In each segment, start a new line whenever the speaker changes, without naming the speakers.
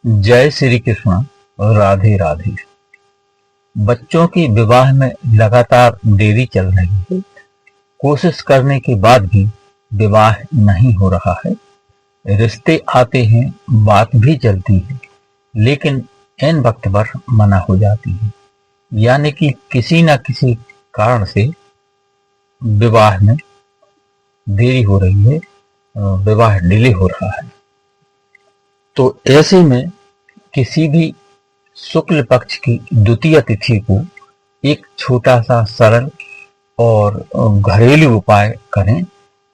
जय श्री कृष्ण। राधे राधे। बच्चों की विवाह में लगातार देरी चल रही है। कोशिश करने के बाद भी विवाह नहीं हो रहा है। रिश्ते आते हैं, बात भी चलती है, लेकिन ऐन वक्त पर मना हो जाती है। यानी कि किसी न किसी कारण से विवाह में देरी हो रही है, विवाह डिले हो रहा है। तो ऐसे में किसी भी शुक्ल पक्ष की द्वितीय तिथि को एक छोटा सा सरल और घरेलू उपाय करें,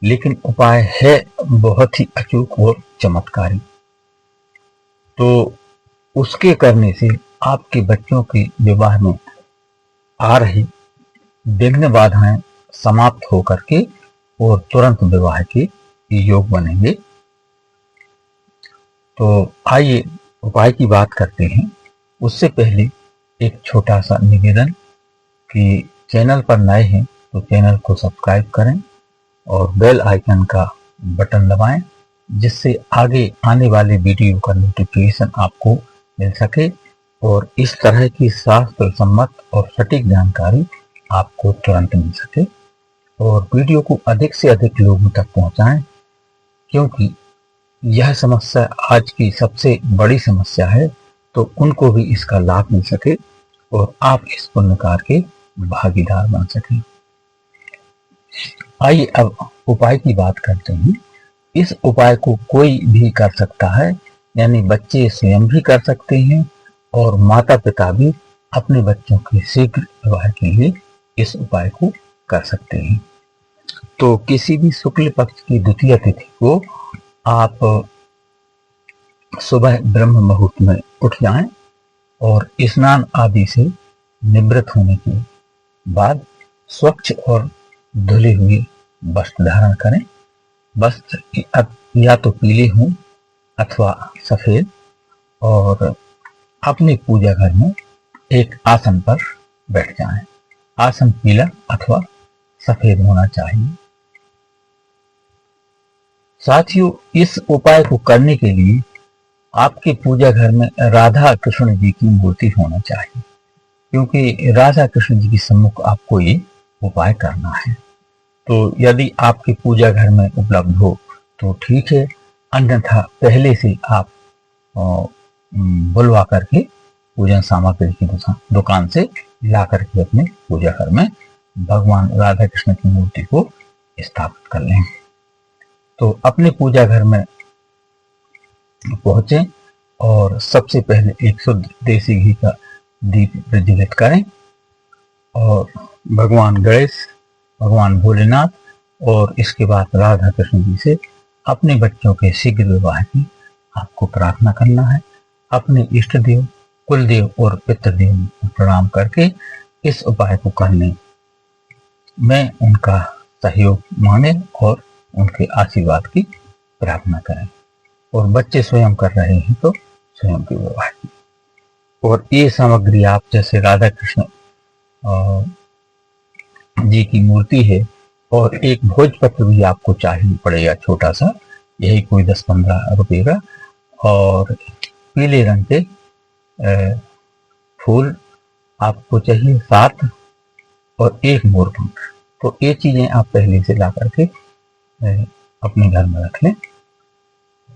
लेकिन उपाय है बहुत ही अचूक और चमत्कारी। तो उसके करने से आपके बच्चों के विवाह में आ रही विघ्न बाधाएं समाप्त होकर के और तुरंत विवाह के योग बनेंगे। तो आइए उपाय की बात करते हैं। उससे पहले एक छोटा सा निवेदन कि चैनल पर नए हैं तो चैनल को सब्सक्राइब करें और बेल आइकन का बटन दबाएं, जिससे आगे आने वाले वीडियो का नोटिफिकेशन आपको मिल सके और इस तरह की शास्त्र सम्मत और सटीक जानकारी आपको तुरंत मिल सके। और वीडियो को अधिक से अधिक लोगों तक पहुंचाएं, क्योंकि यह समस्या आज की सबसे बड़ी समस्या है, तो उनको भी इसका लाभ मिल सके और आप इस पुण्य कार्य के भागीदार बन सकें। आइए अब उपाय की बात करते हैं। इस उपाय को कोई भी कर सकता है, यानी बच्चे स्वयं भी कर सकते हैं और माता पिता भी अपने बच्चों के शीघ्र विवाह के लिए इस उपाय को कर सकते हैं। तो किसी भी शुक्ल पक्ष की द्वितीय तिथि को आप सुबह ब्रह्म मुहूर्त में उठ जाएं और स्नान आदि से निवृत्त होने के बाद स्वच्छ और धुले हुए वस्त्र धारण करें। वस्त्र या तो पीले हों अथवा सफेद, और अपने पूजा घर में एक आसन पर बैठ जाएं। आसन पीला अथवा सफेद होना चाहिए। साथियों, इस उपाय को करने के लिए आपके पूजा घर में राधा कृष्ण जी की मूर्ति होना चाहिए, क्योंकि राधा कृष्ण जी के सम्मुख आपको ये उपाय करना है। तो यदि आपके पूजा घर में उपलब्ध हो तो ठीक है, अन्यथा पहले से आप बुलवा करके पूजन सामग्री की दुकान से ला करके अपने पूजा घर में भगवान राधा कृष्ण की मूर्ति को स्थापित कर लें। तो अपने पूजा घर में पहुंचे और सबसे पहले एक शुद्ध देसी घी का दीप प्रज्वलित करें और भगवान गणेश, भगवान भोलेनाथ और इसके बाद राधा कृष्ण जी से अपने बच्चों के शीघ्र विवाह की आपको प्रार्थना करना है। अपने इष्ट देव, कुल देव और पितृदेव को प्रणाम करके इस उपाय को करने में उनका सहयोग मांगे और उनके आशीर्वाद की प्रार्थना करें। और बच्चे स्वयं कर रहे हैं तो स्वयं के विवाह की। और ये सामग्री आप जैसे राधा कृष्ण जी की मूर्ति है और एक भोजपत्र भी आपको चाहिए पड़ेगा, छोटा सा, यही कोई 10-15 रुपए का, और पीले रंग के फूल आपको चाहिए 7 और एक मोरपंख। तो ये चीजें आप पहले से ला करके अपने घर में रख लें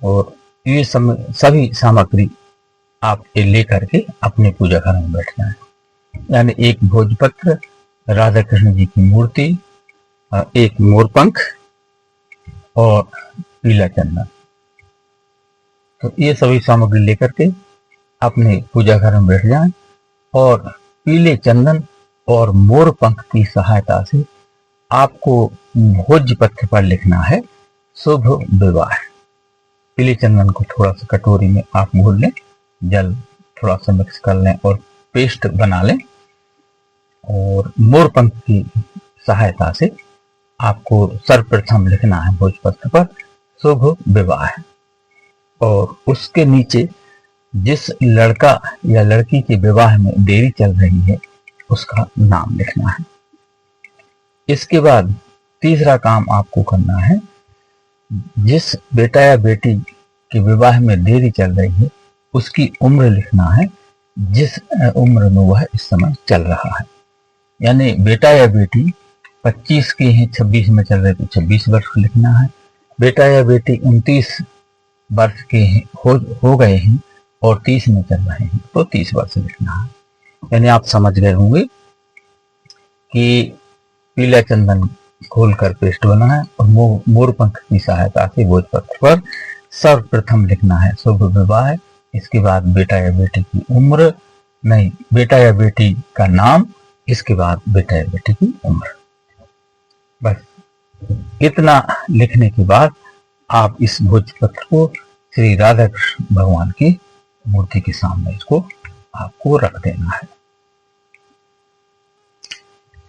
और ये सभी सामग्री आप लेकर के अपने पूजा घर में बैठ जाएं। यानी एक भोजपत्र, राधा कृष्ण जी की मूर्ति, एक मोरपंख और पीला चंदन। तो ये सभी सामग्री लेकर के अपने पूजा घर में बैठ जाएं और पीले चंदन और मोरपंख की सहायता से आपको भोजपत्र पर लिखना है शुभ विवाह। पीले चंदन को थोड़ा सा कटोरी में आप घोल लें, जल थोड़ा सा मिक्स कर लें और पेस्ट बना लें, और मोरपंख की सहायता से आपको सर्वप्रथम लिखना है भोजपत्र पर शुभ विवाह, और उसके नीचे जिस लड़का या लड़की के विवाह में देरी चल रही है उसका नाम लिखना है। इसके बाद तीसरा काम आपको करना है, जिस बेटा या बेटी के विवाह में देरी चल रही है उसकी उम्र लिखना है, जिस उम्र में वह इस समय चल रहा है। यानी बेटा या बेटी 25 के हैं, 26 में चल रहे तो 26 वर्ष लिखना है। बेटा या बेटी 29 वर्ष के हैं, हो गए हैं और 30 में चल रहे हैं तो 30 वर्ष लिखना है। यानी आप समझ गए होंगे कि पीला चंदन खोलकर पेस्ट बना है और मोरपंख की सहायता से भोजपत्र पर सर्वप्रथम लिखना है शुभ विवाह। इसके बाद बेटा या बेटी की उम्र, नहीं, बेटा या बेटी का नाम, इसके बाद बेटा या बेटी की उम्र। बस इतना लिखने के बाद आप इस भोजपत्र को श्री राधा कृष्ण भगवान की मूर्ति के सामने इसको आपको रख देना है।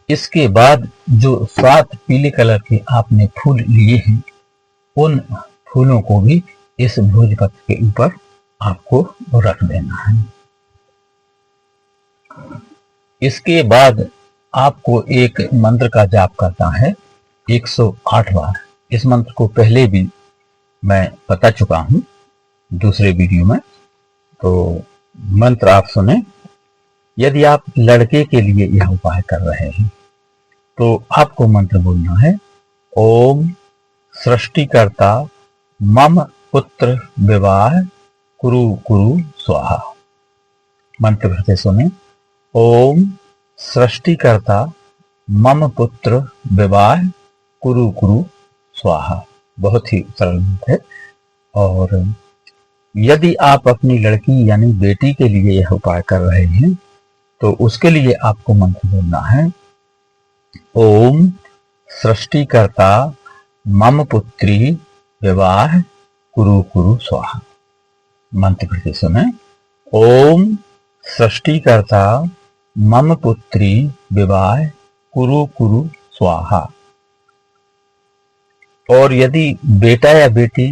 इसके बाद जो 7 पीले कलर के आपने फूल लिए हैं, उन फूलों को भी इस भोजपत्र के ऊपर आपको रख देना है। इसके बाद आपको एक मंत्र का जाप करना है 108 बार। इस मंत्र को पहले भी मैं बता चुका हूं दूसरे वीडियो में, तो मंत्र आप सुने। यदि आप लड़के के लिए यह उपाय कर रहे हैं तो आपको मंत्र बोलना है, ओम सृष्टिकर्ता मम पुत्र विवाह कुरु कुरु स्वाहा। मंत्र फिर से सुने, ओम सृष्टिकर्ता मम पुत्र विवाह कुरु कुरु स्वाहा। बहुत ही सरल मंत्र है। और यदि आप अपनी लड़की यानी बेटी के लिए यह उपाय कर रहे हैं तो उसके लिए आपको मंत्र बोलना है, ओम सृष्टिकर्ता मम पुत्री विवाह कुरु कुरु स्वाहा। मंत्र फिर से सुने, ओम सृष्टिकर्ता मम पुत्री विवाह कुरु कुरु स्वाहा। और यदि बेटा या बेटी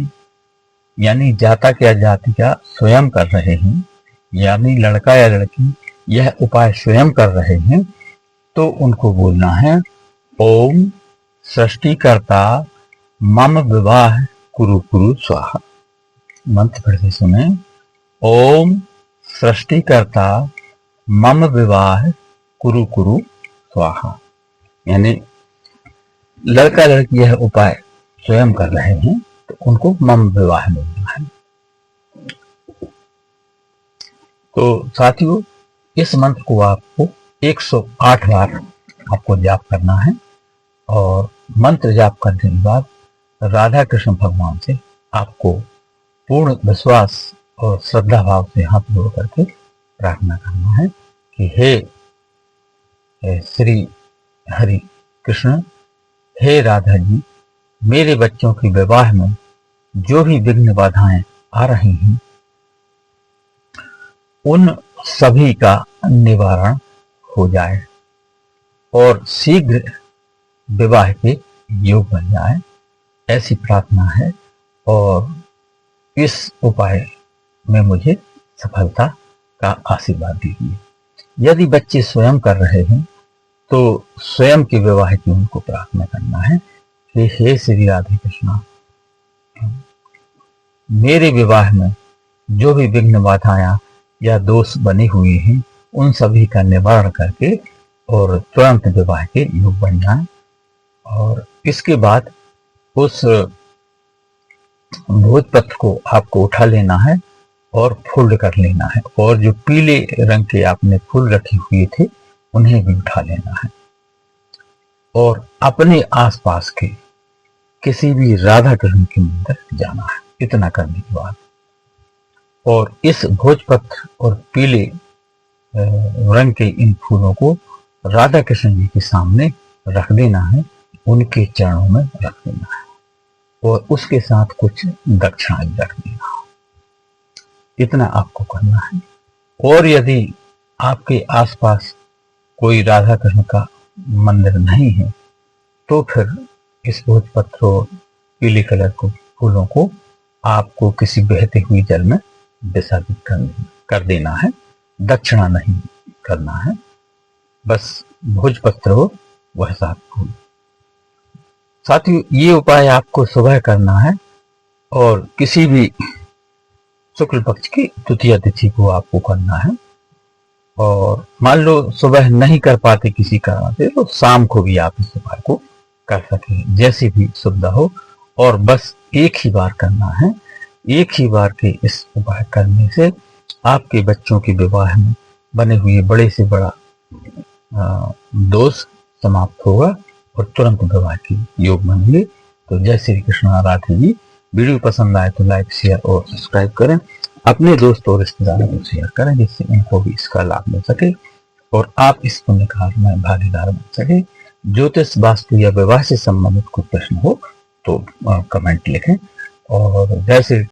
यानी जातक या जातिका स्वयं कर रहे हैं, यानी लड़का या लड़की यह उपाय स्वयं कर रहे हैं, तो उनको बोलना है, ओम सृष्टिकर्ता मम विवाह कुरु कुरु स्वाहा। मंत्र फिर से सुने, ओम सृष्टिकर्ता मम विवाह कुरु कुरु स्वाहा। यानी लड़का लड़की यह उपाय स्वयं कर रहे हैं तो उनको मम विवाह बोलना है। तो साथियों, इस मंत्र को आपको 108 बार आपको जाप करना है और मंत्र जाप करने के बाद राधा कृष्ण भगवान से आपको पूर्ण विश्वास और श्रद्धा भाव से हाथ जोड़ करके प्रार्थना करना है कि हे श्री हरि कृष्ण, हे राधा जी, मेरे बच्चों के विवाह में जो भी विघ्न बाधाएं आ रही हैं उन सभी का निवारण हो जाए और शीघ्र विवाह के योग बन जाए, ऐसी प्रार्थना है। और इस उपाय में मुझे सफलता का आशीर्वाद दीजिए। यदि बच्चे स्वयं कर रहे हैं तो स्वयं के विवाह की उनको प्रार्थना करना है कि हे श्री राधे कृष्णा, मेरे विवाह में जो भी विघ्न बाधाएं या दोष बने हुए हैं उन सभी का निवारण करके और तुरंत विवाह के योग बन जाए। और इसके बाद उस भोजपत्र को आपको उठा लेना है और फोल्ड कर लेना है, और जो पीले रंग के आपने फूल रखे हुए थे उन्हें भी उठा लेना है और अपने आसपास के किसी भी राधा कृष्ण के मंदिर जाना है। इतना करने के बाद और इस भोजपत्र और पीले रंग के इन फूलों को राधा कृष्ण जी के सामने रख देना है, उनके चरणों में रख देना है और उसके साथ कुछ दक्षिणा भी रख देना है। इतना आपको करना है। और यदि आपके आसपास कोई राधा कृष्ण का मंदिर नहीं है तो फिर इस भोजपत्र और पीले कलर को फूलों को आपको किसी बहते हुए जल में विसर्जित कर देना है। दक्षिणा नहीं करना है, बस भोजपत्र हो वह साथ फूल। साथियों, ये उपाय आपको सुबह करना है और किसी भी शुक्ल पक्ष की द्वितीय तिथि को आपको करना है। और मान लो सुबह नहीं कर पाते किसी कारण से, तो शाम को भी आप इस उपाय को कर सके, जैसी भी सुविधा हो। और बस एक ही बार करना है। एक ही बार के इस उपाय करने से आपके बच्चों के विवाह में बने हुए बड़े से बड़ा दोष समाप्त होगा और तुरंत विवाह के योग बनेंगे। तो जय श्री कृष्ण, राधे जी। वीडियो पसंद आए तो लाइक, शेयर और सब्सक्राइब करें। अपने दोस्त और रिश्तेदारों को शेयर करें, जिससे उनको भी इसका लाभ मिल सके और आप इस पुण्य कार्य में भागीदार बन सके। ज्योतिष, वास्तु या विवाह से संबंधित कोई प्रश्न हो तो कमेंट लिखें। और जय श्री